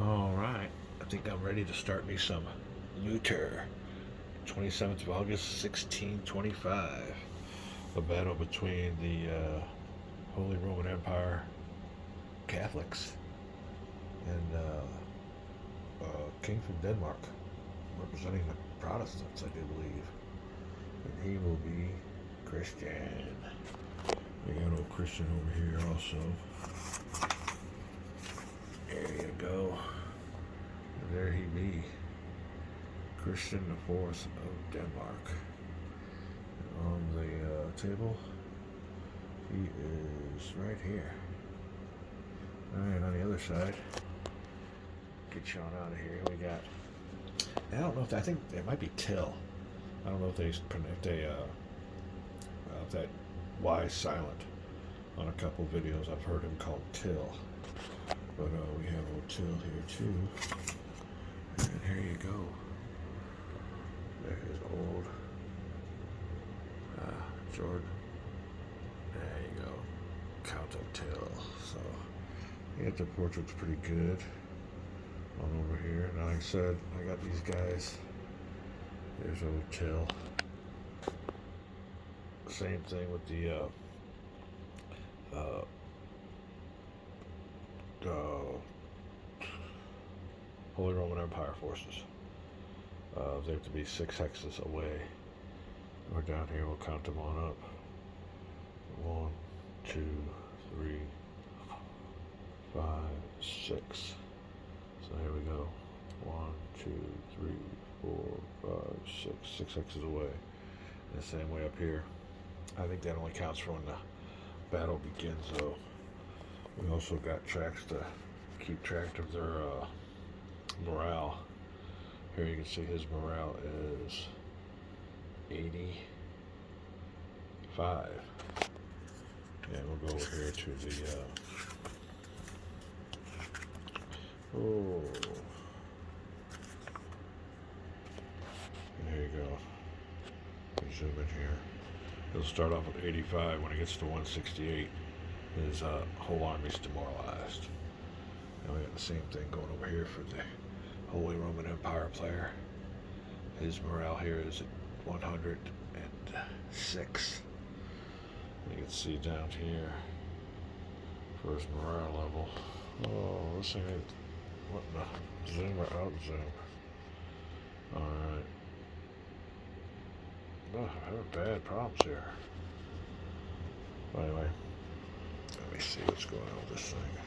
All right, I think I'm ready to start me some Lutter. 27th of August, 1625. A battle between the Holy Roman Empire Catholics and King from Denmark, representing the Protestants, I do believe. And he will be Christian. We got old Christian over here also. There you go. And there he be. Christian the Fourth of Denmark. And on the table, he is right here. Alright, on the other side, get you on out of here. We got, I don't know if, I think it might be Till. I don't know if if that Y is silent. On a couple videos I've heard him called Till. But we have old Till here too. And here you go. There's old Jordan. There you go. Count of Till. So, yeah, the portrait's pretty good on over here. And like I said, I got these guys. There's old Till. Same thing with the Holy Roman Empire forces. They have to be 6 hexes away. We're down here, we'll count them on up. 1, 2, 3, 5, 6. So here we go. 1, 2, 3, 4, 5, 6. 6 hexes away. And the same way up here. I think that only counts for when the battle begins, though. We also got tracks to keep track of their morale. Here you can see his morale is 85. And we'll go over here to the there you go. Zoom in here. He'll start off with 85. When it gets to 168, his whole army's demoralized. And we got the same thing going over here for the Holy Roman Empire player. His morale here is at 106. You can see down here for his morale level. Oh, this thing ain't, what the, zoom or out zoom. Alright. Oh, I have bad problems here. But anyway, let me see what's going on with this thing.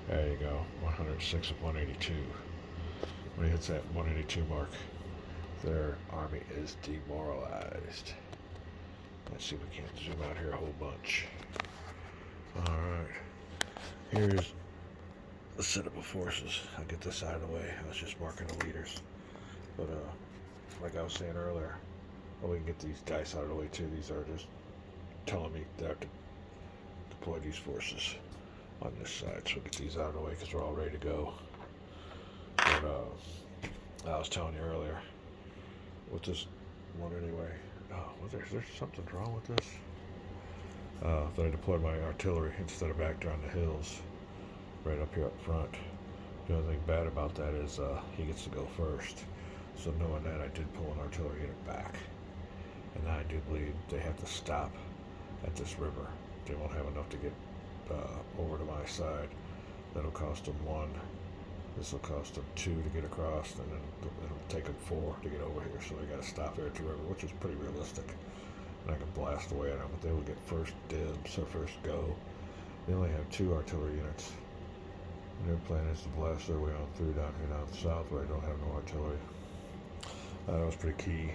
There you go, 106 of 182. When he hits that 182 mark, their army is demoralized. Let's see if we can't zoom out here a whole bunch. Alright. Here's the setup of forces. I'll get this out of the way. I was just marking the leaders. But like I was saying earlier, well, we can get these dice out of the way too. These are just telling me that I have to deploy these forces on this side. So we'll get these out of the way because we're all ready to go. But I was telling you earlier, with this one anyway, there's something wrong with this? That I deployed my artillery instead of back down the hills, right up here up front. The only thing bad about that is he gets to go first. So knowing that, I did pull an artillery unit back. And I do believe they have to stop at this river. They won't have enough to get over to my side. That'll cost them 1. This will cost them 2 to get across, and then it'll take them 4 to get over here. So they got to stop there at the river, which is pretty realistic. And I can blast away at them, but they will get first dibs or first go. They only have 2 artillery units. And their plan is to blast their way on through down here down south where I don't have no artillery. That was pretty key,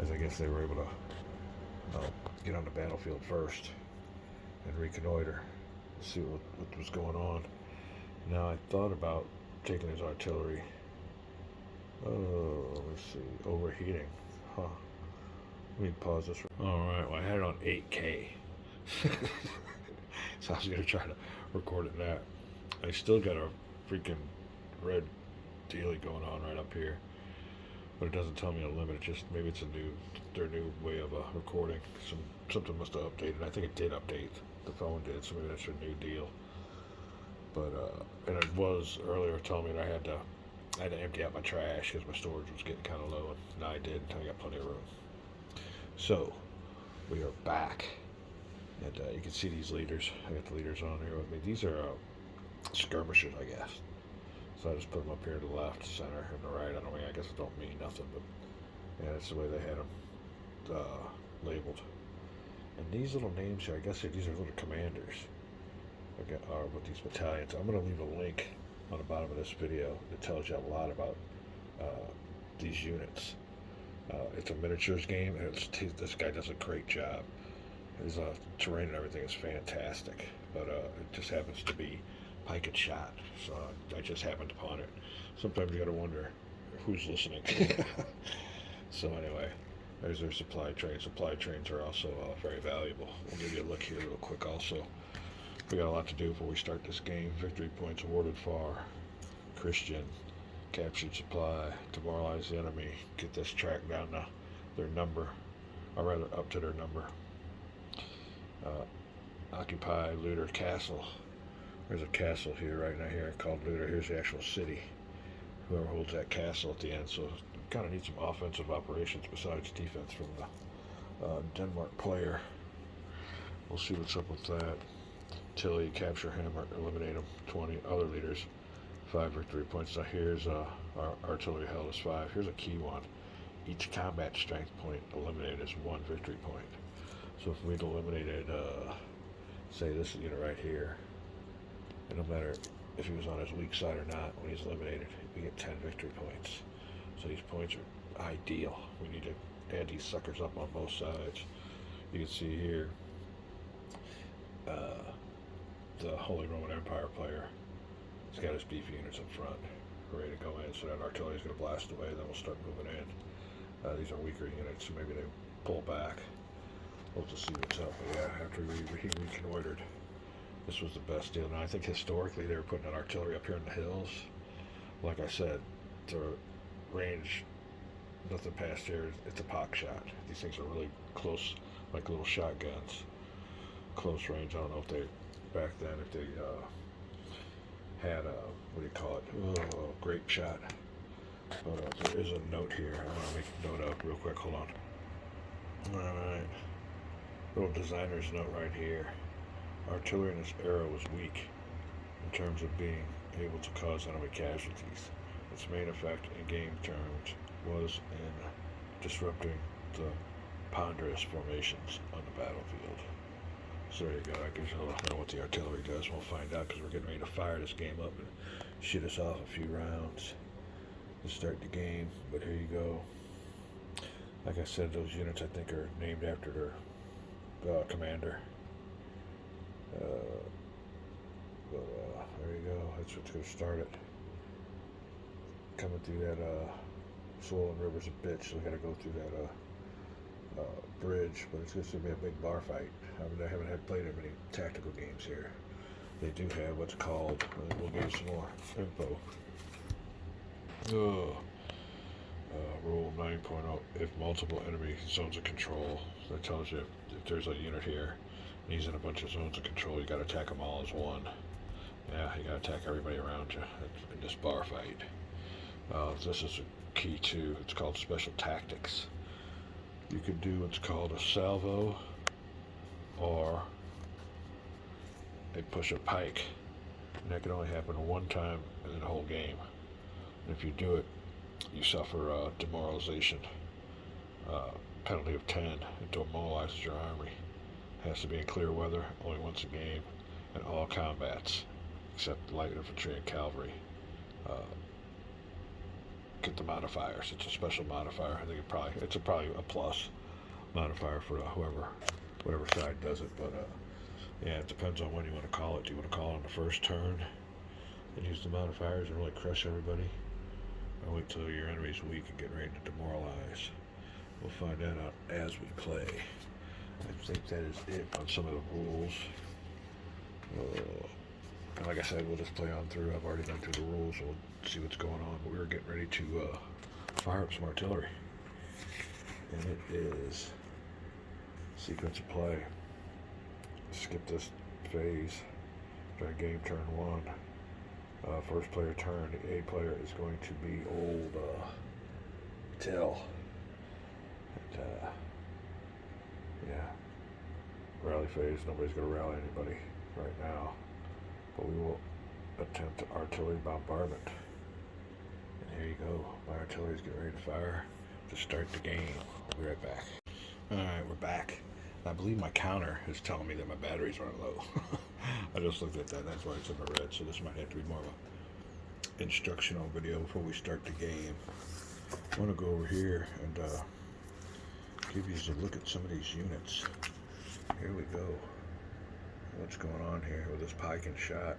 as I guess they were able to get on the battlefield first and reconnoiter, see what was going on. Now I thought about taking his artillery. Oh, let me see. Overheating. Huh. Let me pause this. Alright, well I had it on 8K. So I was going to try to record it that. I still got a freaking red dealie going on right up here. But it doesn't tell me a limit. It just, maybe it's their new way of recording. Something must have updated. I think it did update. The phone did, so maybe that's their new deal. But and it was earlier telling me that I had to empty out my trash because my storage was getting kind of low, and now I did. I got plenty of room. So we are back, and you can see these leaders. I got the leaders on here with me. These are skirmishers, I guess. So I just put them up here to the left, center, and the right. I guess it don't mean nothing, but yeah, that's the way they had them labeled. And these little names here, I guess these are little commanders. Are with these battalions. I'm going to leave a link on the bottom of this video that tells you a lot about these units. It's a miniatures game, and this guy does a great job. His terrain and everything is fantastic, but it just happens to be pike and shot, so I just happened upon it. Sometimes you got to wonder who's listening. So anyway, there's their supply train. Supply trains are also very valuable. We'll give you a look here real quick also. We got a lot to do before we start this game. Victory points awarded for Christian. Captured supply. Demoralize the enemy. Get this track down to their number. Or rather, up to their number. Occupy Lutter Castle. There's a castle here, right now here, called Lutter. Here's the actual city. Whoever holds that castle at the end. So kind of need some offensive operations besides defense from the Denmark player. We'll see what's up with that. Tilly, capture him or eliminate him. 20 other leaders, 5 victory points. Now here's our artillery held is 5. Here's a key one. Each combat strength point eliminated is 1 victory point. So if we'd eliminated, say this unit right here, and no matter if he was on his weak side or not, when he's eliminated, we get 10 victory points. So these points are ideal. We need to add these suckers up on both sides. You can see here, the Holy Roman Empire player. He's got his beefy units up front, ready to go in, so that artillery is going to blast away, then we'll start moving in. These are weaker units, so maybe they pull back. We'll just see what's up. But yeah, after we reconnoitered, this was the best deal. Now, I think historically they were putting that artillery up here in the hills. Like I said, the range, nothing past here, it's a pock shot. These things are really close, like little shotguns. Close range. I don't know if they back then if they had a what do you call it? Grape shot. But there is a note here. I want to make a note up real quick. Hold on. All right. Little designer's note right here. Artillery in this era was weak in terms of being able to cause enemy casualties. Its main effect in game terms was in disrupting the ponderous formations on the battlefield. So there you go. I guess I don't know what the artillery does. We'll find out because we're getting ready to fire this game up and shoot us off a few rounds to start the game. But here you go. Like I said, those units I think are named after their commander. There you go. That's what's going to start it. Coming through that swollen river's a bitch, so we got to go through that bridge, but it's going to be a big bar fight. I haven't had played many tactical games here. They do have what's called, we'll give you some more info. Rule 9.0, if multiple enemy zones of control, that tells you if there's a unit here, and he's in a bunch of zones of control, you got to attack them all as one. Yeah, you got to attack everybody around you in this bar fight. This is a key too, it's called special tactics. You can do what's called a salvo or a push-up pike, and that can only happen one time in the whole game. And if you do it, you suffer demoralization, penalty of 10. It demoralizes your army. It has to be in clear weather, only once a game, and all combats except light infantry and cavalry. Get the modifiers. It's a special modifier. I think it's probably a plus modifier for whatever side does it. But yeah, it depends on when you want to call it. Do you want to call it on the first turn and use the modifiers and really crush everybody, or wait till your enemy's weak and get ready to demoralize? We'll find that out as we play. I think that is it on some of the rules. And like I said, we'll just play on through. I've already been through the rules, so we'll see what's going on. But we were getting ready to fire up some artillery. And it is sequence of play. Skip this phase. Try game turn 1. First player turn, the A player is going to be old Till. And, yeah. Rally phase, nobody's going to rally anybody right now. But we will attempt artillery bombardment. And here you go. My artillery's getting ready to fire to start the game. We'll be right back. Alright, we're back. I believe my counter is telling me that my batteries aren't low. I just looked at that. That's why it's in the red. So this might have to be more of a instructional video before we start the game. I want to go over here and give you a look at some of these units. Here we go. What's going on here with this pike and shot?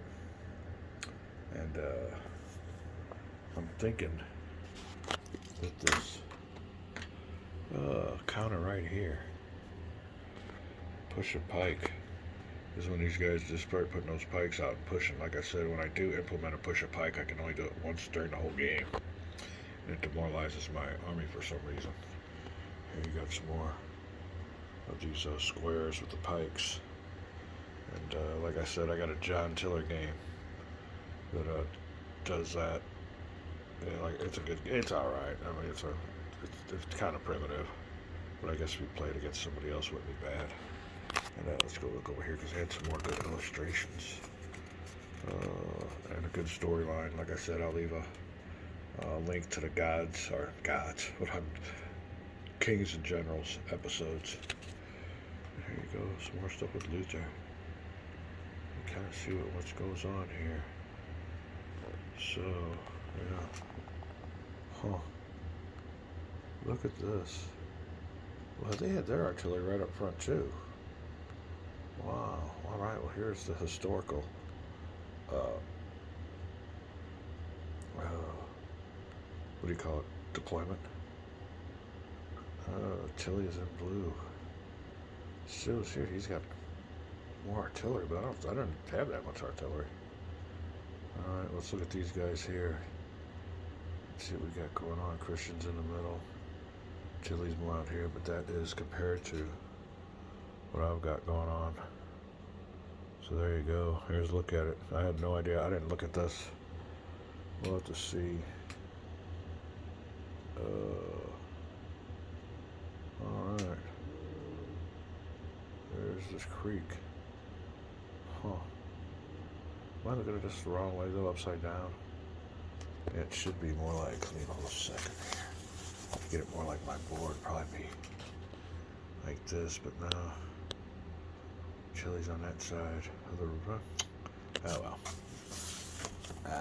And I'm thinking that this counter right here, push a pike, is when these guys just start putting those pikes out and pushing. Like I said, when I do implement a push a pike, I can only do it once during the whole game. And it demoralizes my army for some reason. Here you got some more of these squares with the pikes. And like I said, I got a John Tiller game that does that. And like it's all right. I mean, it's kind of primitive, but I guess if we played against somebody else, it wouldn't be bad. And let's go look over here because they had some more good illustrations and a good storyline. Like I said, I'll leave a link to the Kings and Generals episodes. Here you go, some more stuff with Lutter. You kind of see what goes on here. So, yeah. Huh. Look at this. Well, they had their artillery right up front, too. Wow. All right, well, here's the historical what do you call it? Deployment. Tilly is in blue. Still here, he's got more artillery, but I don't have that much artillery. Alright, let's look at these guys here. Let's see what we got going on. Christian's in the middle. Tilly's more out here, but that is compared to what I've got going on. So there you go. Here's a look at it. I had no idea. I didn't look at this. We'll have to see. Alright. There's this creek. Huh. Am I looking at this the wrong way though, upside down? It should be more like, hold a second here. To get it more like my board, probably be like this, but no. Chili's on that side. Oh well.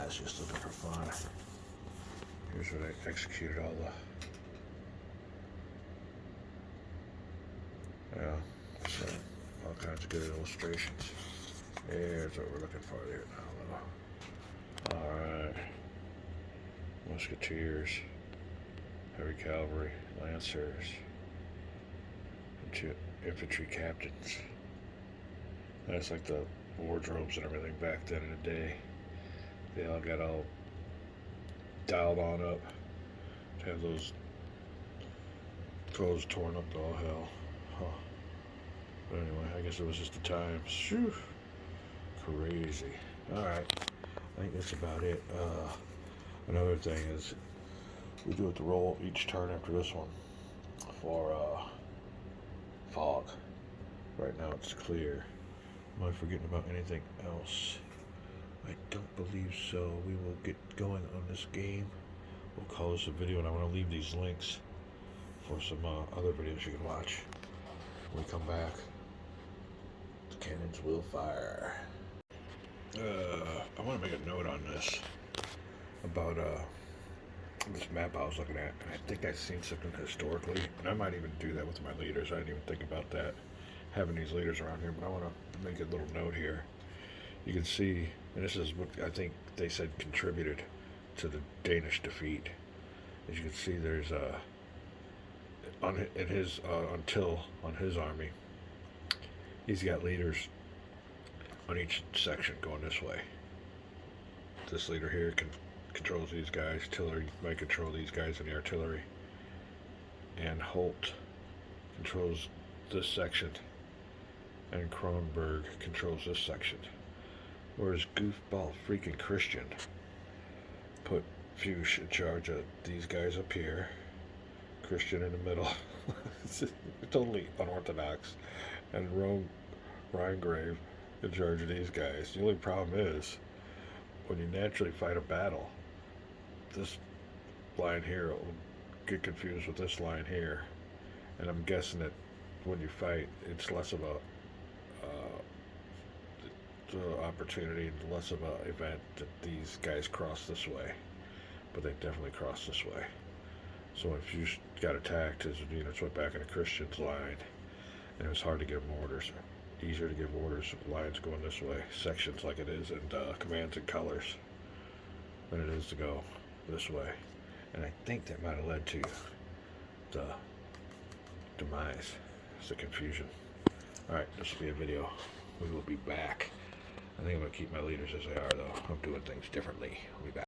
It's just looking for fun. Here's what I executed all the, so all kinds of good illustrations. Here's what we're looking for there now. Alright. Musketeers, heavy cavalry, lancers, infantry captains. That's like the wardrobes and everything back then in the day. They all got all dialed on up to have those clothes torn up to all hell. Huh. But anyway, I guess it was just the times. Shoo. Crazy. Alright. I think that's about it. Another thing is we do have to roll each turn after this one for fog. Right now it's clear. Am I forgetting about anything else? I don't believe so. We will get going on this game. We'll call this a video, and I want to leave these links for some other videos you can watch when we come back. The cannons will fire. I want to make a note on this about this map I was looking at. I think I've seen something historically, and I might even do that with my leaders. I didn't even think about that, having these leaders around here, but I want to make a little note here. You can see, and this is what I think they said contributed to the Danish defeat. As you can see, there's on his army, he's got leaders on each section going this way. This leader here controls these guys. Tiller might control these guys in the artillery, and Holt controls this section, and Kronberg controls this section. Whereas goofball freaking Christian put Fuchs in charge of these guys up here, Christian in the middle. It's totally unorthodox. And Ryan Grave in charge of these guys. The only problem is, when you naturally fight a battle, this line here will get confused with this line here. And I'm guessing that when you fight, it's less of a opportunity, less of a event that these guys cross this way. But they definitely cross this way. So if you got attacked, his units went back into Christian's line, and it was hard to give them orders. Easier to give orders with lines going this way, sections like it is, and commands and colors, than it is to go this way. And I think that might have led to the demise. It's the confusion. Alright, this will be a video. We will be back. I think I'm going to keep my leaders as they are, though. I'm doing things differently. We'll be back.